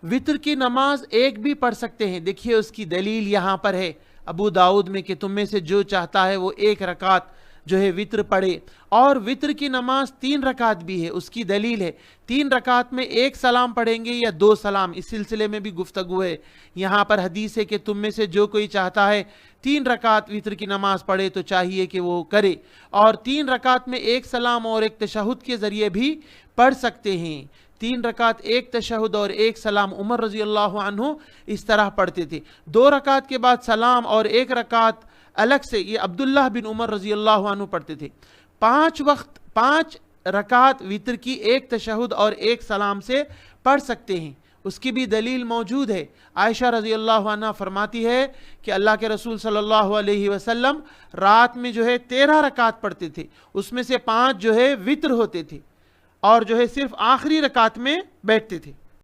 वित्र की नमाज एक भी पढ़ सकते हैं। देखिए उसकी दलील यहाँ पर है अबू दाऊद में कि तुम में से जो चाहता है वो 1 रकात जो है वित्र पढ़े। और वित्र की नमाज 3 रकात भी है, उसकी दलील है 3 रकात में 1 सलाम पढ़ेंगे या 2 सलाम, इस सिलसिले में भी गुफ्तगू है। यहाँ पर हदीस है कि तुम में से जो कोई चाहता है 3 रकात वित्र की नमाज पढ़े तो चाहिए कि वो करे, और 3 रकात में 1 सलाम और 1 तशहुद के जरिए भी पढ़ सकते हैं। 3 रकात 1 तशहुद और 1 सलाम उमर रजी अल्लाह अन्हु इस तरह पढ़ते थे। 2 रकात के बाद सलाम और 1 रकात अलग से ये अब्दुल्लाह बिन उमर रजी अल्लाह अन्हु पढ़ते थे। 5 रकात वित्र की 1 तशहुद और 1 सलाम से पढ़ सकते हैं। उसकी भी दलील मौजूद है। आयशा रजी अल्लाह अन्हा फरमाती है कि अल्लाह के रसूल सल्लल्लाहु अलैहि वसल्लम रात में जो है 13 रकात पढ़ते थे, उसमें से 5 जो है वित्र होते थे और जो है सिर्फ आखिरी रकात में बैठते थे।